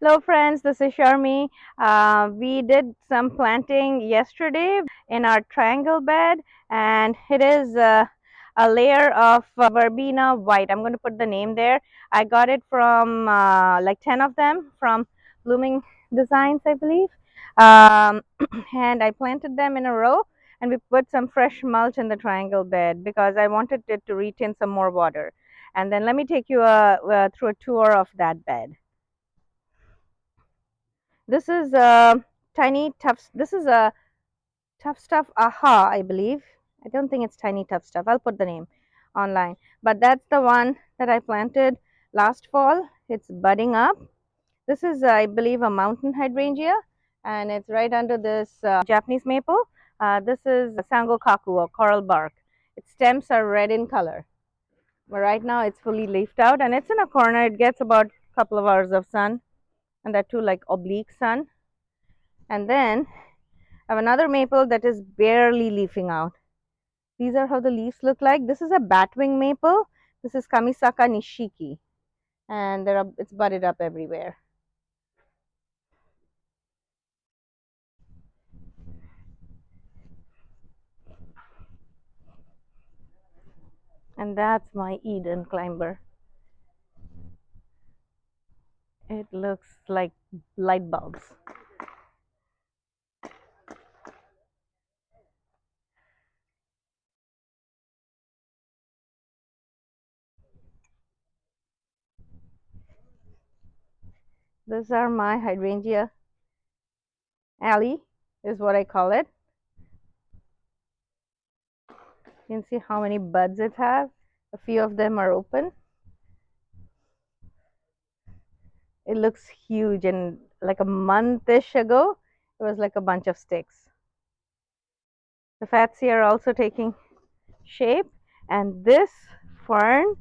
Hello, friends. This is Sharmi. We did some planting yesterday in our triangle bed, and it is a layer of verbena white. I'm going to put the name there. I got it from like 10 of them from Blooming Designs, I believe. Um, and I planted them in a row, and we put some fresh mulch in the triangle bed because I wanted it to retain some more water. And then let me take you through a tour of that bed. This is a tiny tough. This is a tough stuff. Aha, I believe. I don't think it's tiny tough stuff. I'll put the name online. But that's the one that I planted last fall. It's budding up. This is, I believe, a mountain hydrangea, and it's right under this Japanese maple. This is Sango Kaku or coral bark. Its stems are red in color. But right now, it's fully leafed out, and it's in a corner. It gets about a couple of hours of sun, and that too, like oblique sun. And then I have another maple that is barely leafing out. These are how the leaves look like. This is a batwing maple. This is Kamisaka Nishiki, and it's budded up everywhere. And that's my Eden climber. It looks like light bulbs. These are my hydrangea alley, is what I call it. You can see how many buds it has. A few of them are open. It looks huge, and like a month-ish ago, it was like a bunch of sticks. The Fatsia are also taking shape, and this fern,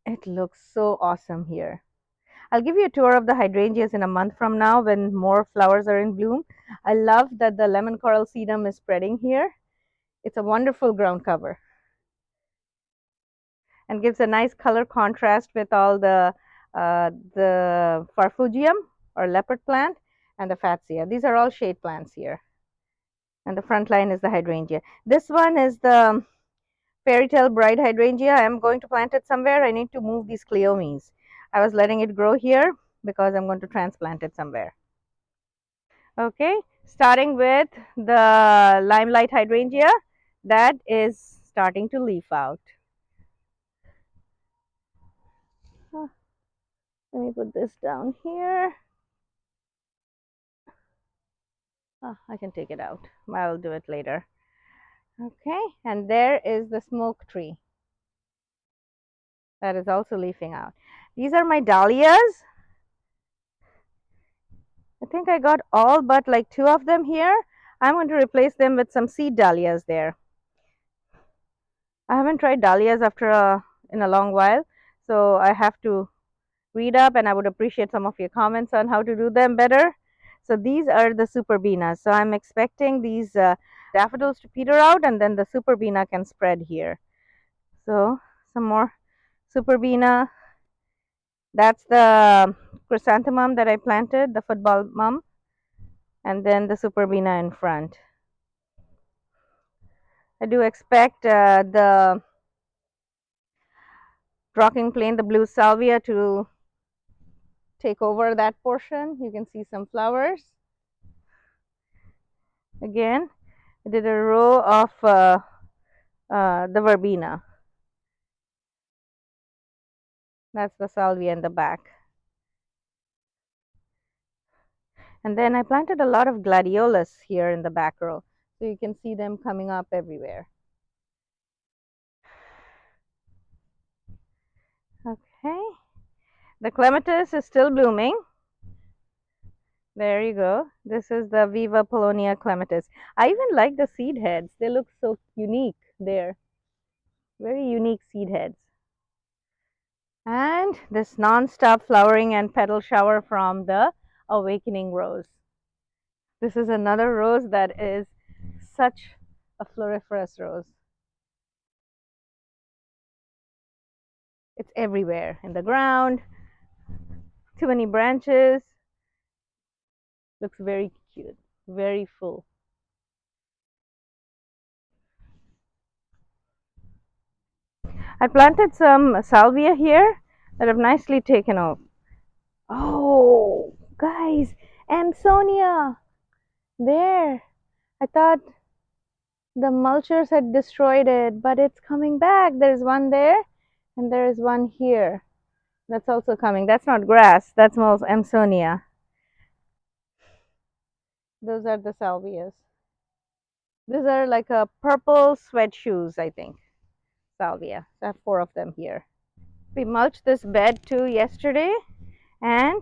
it looks so awesome here. I'll give you a tour of the hydrangeas in a month from now when more flowers are in bloom. I love that the lemon coral sedum is spreading here. It's a wonderful ground cover and gives a nice color contrast with all the farfugium or leopard plant and the fatsia. These are all shade plants here, and the front line is the hydrangea. This one is the fairy tale bride hydrangea. I'm going to plant it somewhere. I need to move these cleomes. I was letting it grow here because I'm going to transplant it somewhere. Okay, starting with the limelight hydrangea that is starting to leaf out. Let me put this down here. I can take it out. I'll do it later. Okay, and there is the smoke tree that is also leafing out. These are my dahlias. I think I got all but like two of them here. I'm going to replace them with some seed dahlias there. I haven't tried dahlias in a long while, so I have to read up, and I would appreciate some of your comments on how to do them better. So these are the superbenas. So I'm expecting these daffodils to peter out, and then the superbena can spread here. So some more superbena. That's the chrysanthemum that I planted, the football mum, and then the superbena in front. I do expect the rocking plain, the blue salvia, to take over that portion. You can see some flowers. Again, I did a row of the verbena. That's the salvia in the back. And then I planted a lot of gladiolus here in the back row. So you can see them coming up everywhere. Okay. The clematis is still blooming. There you go. This is the Viva Polonia clematis. I even like the seed heads. They look so unique there. Very unique seed heads. And this non-stop flowering and petal shower from the awakening rose. This is another rose that is such a floriferous rose. It's everywhere in the ground. Too many branches. Looks very cute, very full. I planted some salvia here that have nicely taken off. Oh, guys, Amsonia, there. I thought the mulchers had destroyed it, but it's coming back. There's one there, and there is one here. That's also coming. That's not grass. That's more Amsonia. Those are the salvias. These are like a purple sweat shoes, I think. Salvia. I have 4 of them here. We mulched this bed too yesterday, and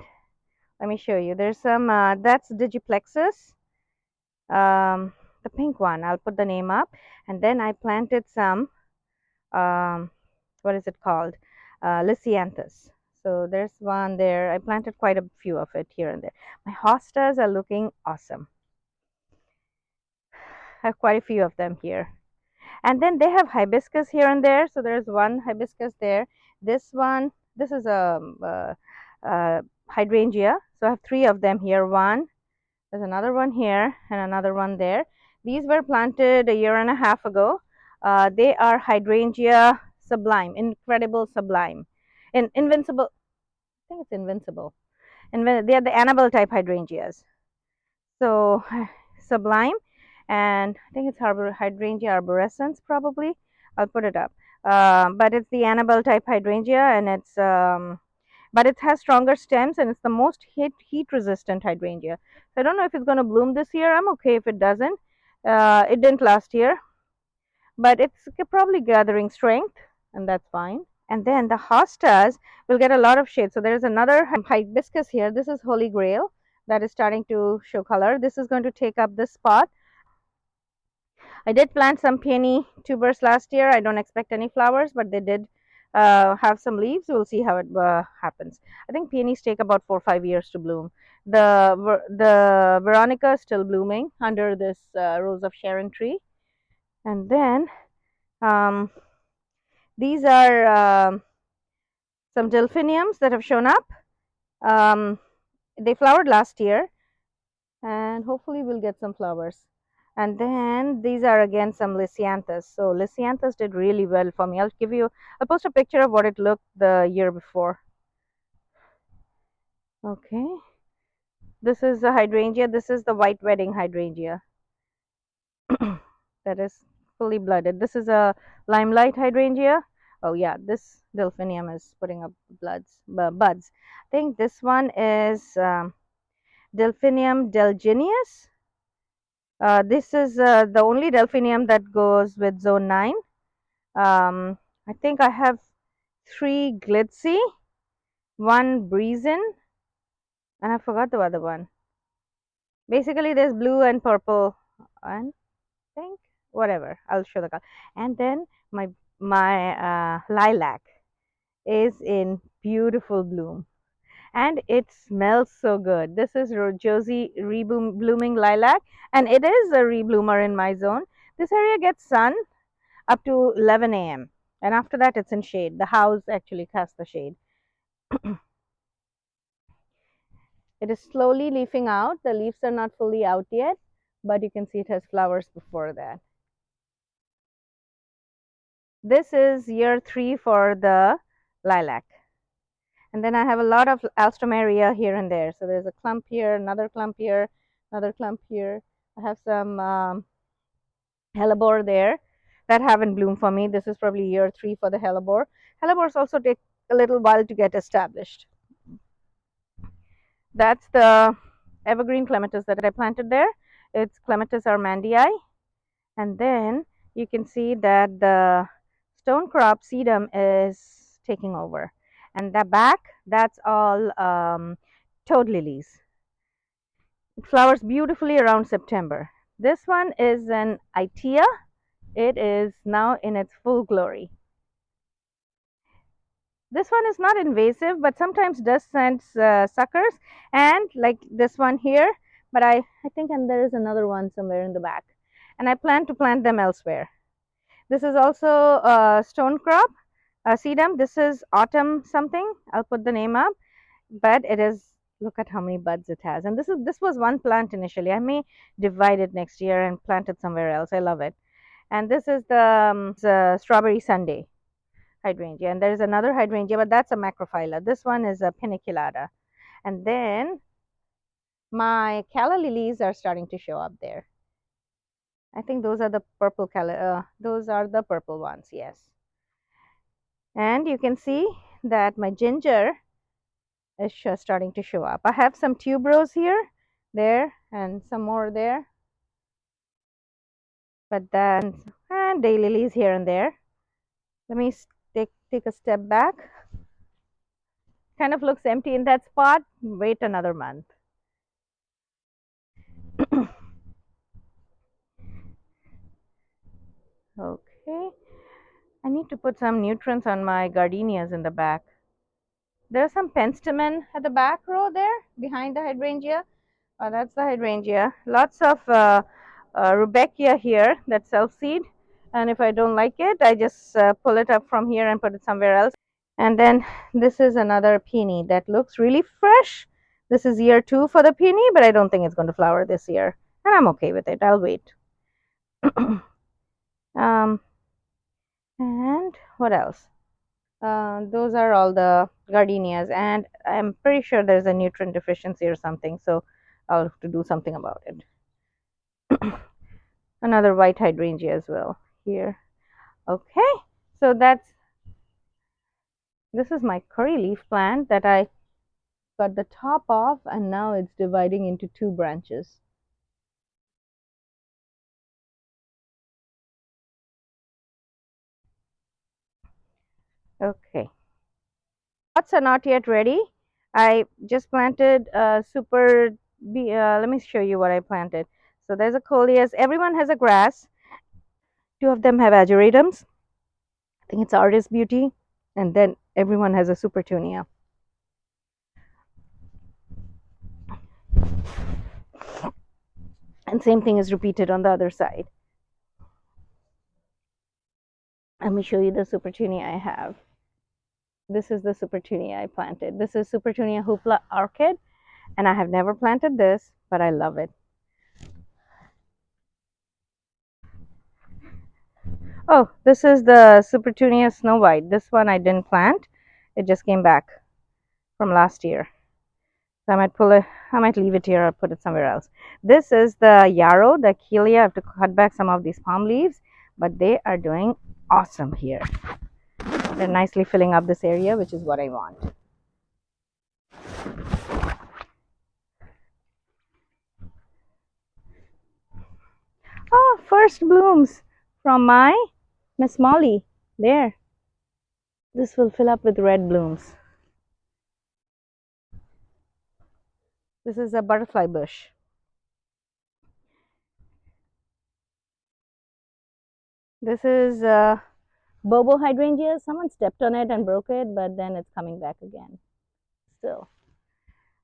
let me show you. There's some. That's Digiplexus, the pink one. I'll put the name up, and then I planted some. Um, what is it called? Lisianthus. So there's one there. I planted quite a few of it here and there. My hostas are looking awesome. I have quite a few of them here. And then they have hibiscus here and there. So there's one hibiscus there. This one, this is a hydrangea. So I have 3 of them here. One, there's another one here, and another one there. These were planted a year and a half ago. They are hydrangea sublime, incredible sublime, invincible. I think it's invincible. And they are the Annabelle type hydrangeas. So sublime, and I think it's hydrangea arborescens probably. I'll put it up. But it's the Annabelle type hydrangea, and it's but it has stronger stems, and it's the most heat resistant hydrangea. So I don't know if it's going to bloom this year. I'm okay if it doesn't. It didn't last year, but it's probably gathering strength, and that's fine. And then the hostas will get a lot of shade. So there is another hibiscus here. This is Holy Grail that is starting to show color. This is going to take up this spot. I did plant some peony tubers last year. I don't expect any flowers, but they did have some leaves. We'll see how it happens. I think peonies take about 4 or 5 years to bloom. The Veronica is still blooming under this Rose of Sharon tree. And then um, these are some delphiniums that have shown up. They flowered last year, and hopefully we'll get some flowers. And then these are again some Lisianthus. So Lisianthus did really well for me. I'll post a picture of what it looked the year before. Okay. This is the hydrangea. This is the white wedding hydrangea. That is fully blooded. This is a limelight hydrangea. Oh yeah, this delphinium is putting up buds. I think this one is Delphinium delginius. This is the only delphinium that goes with zone 9. I think I have 3 glitzy, 1 breezin, and I forgot the other one. Basically, there's blue and purple, and I think whatever. I'll show the color. And then my lilac is in beautiful bloom, and it smells so good. This is Josie blooming lilac, and it is a rebloomer in my zone. This area gets sun up to 11 a.m. and after that it's in shade. The house actually casts the shade. It is slowly leafing out. The leaves are not fully out yet, but you can see it has flowers before that. This is year 3 for the lilac. And then I have a lot of alstroemeria here and there. So there's a clump here, another clump here, another clump here. I have some hellebore there that haven't bloomed for me. This is probably year 3 for the hellebore. Hellebores also take a little while to get established. That's the evergreen clematis that I planted there. It's Clematis armandii. And then you can see that the stone crop sedum is taking over. And the back, that's all toad lilies. It flowers beautifully around September. This one is an Itea. It is now in its full glory. This one is not invasive, but sometimes does send suckers, and like this one here, but I think, and there is another one somewhere in the back, and I plan to plant them elsewhere. This is also stone crop sedum. This is autumn something. I'll put the name up. but it is, look at how many buds it has. And this was one plant initially. I may divide it next year and plant it somewhere else. I love it. And this is the strawberry sundae hydrangea, and there's another hydrangea, but that's a macrophylla. This one is a paniculata. And then my calla lilies are starting to show up there. I think those are the purple those are the purple ones, yes. And you can see that my ginger is starting to show up. I have some tuberose here, there, and some more there. But then, and daylilies here and there. Let me take a step back. Kind of looks empty in that spot. Wait another month. Okay. I need to put some nutrients on my gardenias in the back. There's some penstemon at the back row there behind the hydrangea. That's the hydrangea. Lots of rudbeckia here that self-seed. And if I don't like it, I just pull it up from here and put it somewhere else. And then this is another peony that looks really fresh. This is year 2 for the peony, but I don't think it's going to flower this year. And I'm okay with it. I'll wait. And what else? Those are all the gardenias, and I'm pretty sure there's a nutrient deficiency or something, so I'll have to do something about it. Another white hydrangea as well here. Okay, so this is my curry leaf plant that I got the top off, and now it's dividing into 2 branches. Okay, pots are not yet ready. I just planted let me show you what I planted. So there's a coleus. Everyone has a grass. 2 of them have ageratums. I think it's Artist Beauty. And then everyone has a Supertunia. And same thing is repeated on the other side. Let me show you the Supertunia I have. This is the Supertunia I planted. This is Supertunia hoopla orchid, and I have never planted this, but I love it. Oh, this is the Supertunia Snow White. This one I didn't plant. It just came back from last year. So I might leave it here or put it somewhere else. This is the yarrow, the Achillea. I have to cut back some of these palm leaves, but they are doing awesome here. They're nicely filling up this area, which is what I want. Oh, first blooms from my Miss Molly. There. This will fill up with red blooms. This is a butterfly bush. This is Bobo hydrangea. Someone stepped on it and broke it, but then it's coming back again. Still.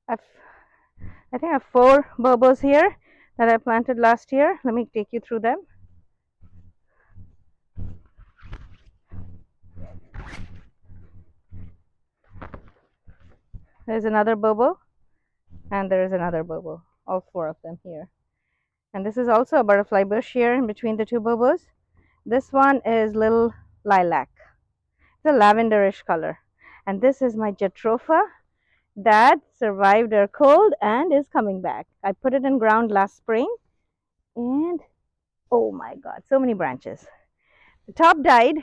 I think I have 4 Bobos here that I planted last year. Let me take you through them. There's another Bobo, and there is another Bobo. All 4 of them here. And this is also a butterfly bush here in between the 2 Bobos. This one is little lilac. It's a lavenderish color. And this is my Jatropha that survived our cold and is coming back. I put it in ground last spring, and oh my god, so many branches. The top died,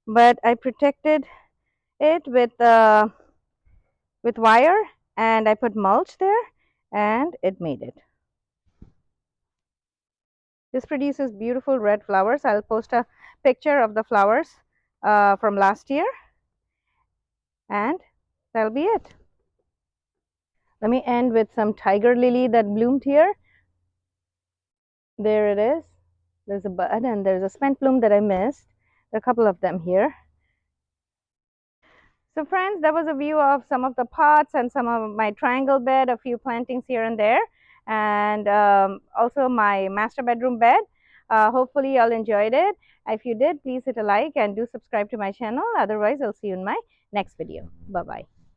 but I protected it with wire, and I put mulch there, and it made it. This produces beautiful red flowers. I'll post a picture of the flowers from last year, and that'll be it. Let me end with some tiger lily that bloomed here. There it is. There's a bud, and there's a spent bloom that I missed. There are a couple of them here. So friends, that was a view of some of the pots and some of my triangle bed, a few plantings here and there, and also my master bedroom bed. Hopefully you all enjoyed it. If you did, please hit a like and do subscribe to my channel. Otherwise, I'll see you in my next video. Bye-bye.